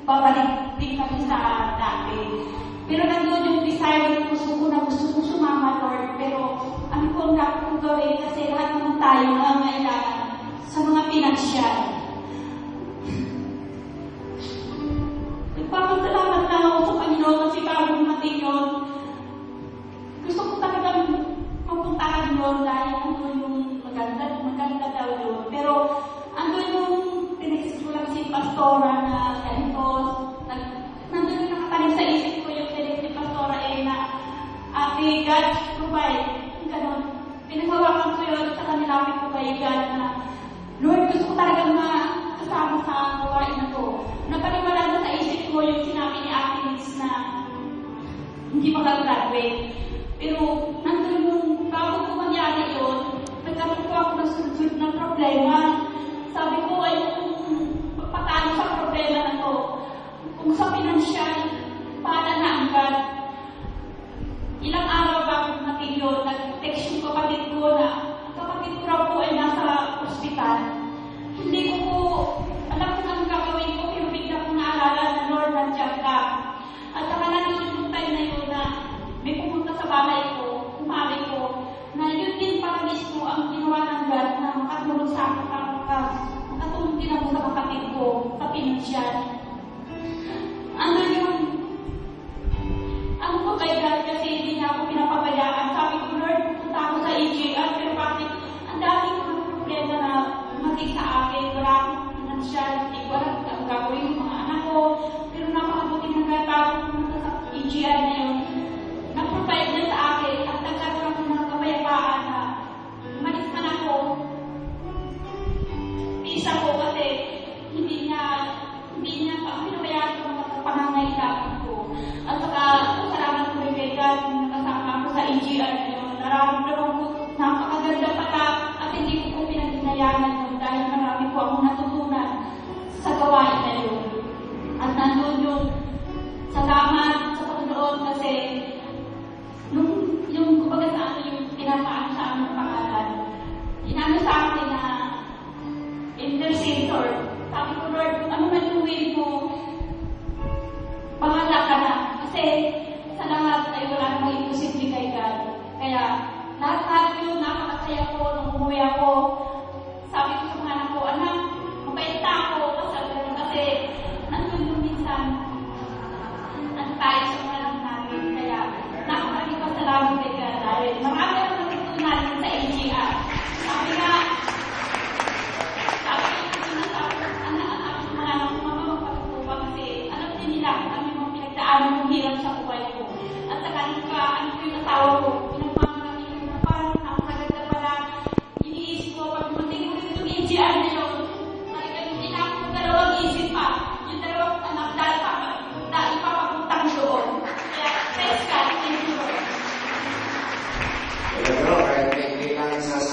babalik din kami sa dati. Pero nandun yung desire ng puso ko na gusto ko sumama, Lord. Pero ano po ang dapat kong gawin kasi lahat naman tayo nangangailangan sa mga pinansyal. Nagpapasalamat na ako sa Panginoon kasi bago dumating yun, gusto ko talagang mapuntahan yun dahil andun yung maganda daw yun. Pero andun yung pinisis ko lang si Pastora na ganito, nandun yung nakatanim sa isip ko yung pinisis ni Pastora na God provide, ganun. Pinaghawakan ko yun sa kanilapit ko kay God na Lord, gusto ko talagang kasama sa gawain na to. Napaniwala na sa isip ko yung sinabi ni Ate Liz na hindi makagraduate. Pero nandun yung bago ko mangyari yun, nagkaroon ko ako ng sunod na problema. Sabi ko ay patalo sa problema na to. Kung sa pinansyal, para na ang God. Ilang araw bago dumating yun, nag-text yung kapatid ko na ang kapatid ko raw po ay nasa ospital. Hindi ko po alam kung anong gagawin ko, pero bigla ko naalala na Lord, nandiyan ka. At saka nandun yung time na yun na may pumunta sa bahay ko, kumari ko, na yun din para mismo ang ginawa ng God na makatulong sa akin, makatulong din ako sa kapatid ko, sa pinansyal. Ano yung ano ko kay God kasi hindi niya ako pinapabayaan. Sabi ko, Lord, pupunta ako sa EJR, pero bakit ang dami ko ng problema na dumating sa akin, wala akong pinansyal, hindi ko alam ang gagawin ng mga anak ko, pero napakabuti ng God bago pumunta sa EJR na yun. Nag-provide niya sa akin at nagkaroon ako ng kapayapaan na umalis man ako. Isa ko kasi hindi niya pinabayaan ko mga pangangailangan ko. At saka, salamat ko rin kay God na nakasama ako sa EJR na yun. Nararamdaman ko napakaganda pala at hindi ko po pinagdinayanan yun dahil marami po akong natutunan sa gawain na yun. At nandun yung salamat sa Panginoon kasi yung kumbaga sa ano yung pinasaan sa aming pangalan. Inano sa akin na intercessor. Sabi ko, Lord, kung ano man yung will mo, bahala ka na. Kasi sa lahat ay wala namang imposible kay God. Kaya lahat yun, napakasaya ko nung umuwi ako. Sabi ko sa mga anak ko, anak, mabait na ako. Kasi nandun yung minsan, tayo sa mga lang namin. Kaya napakaraming pasalamat kay God. Dahil marami ang natutunan sa EJR. Sabi nga, mga anak ko, mama, magpatutuwa kasi alam din nila kami mga pinagdaanan ng hirap sa buhay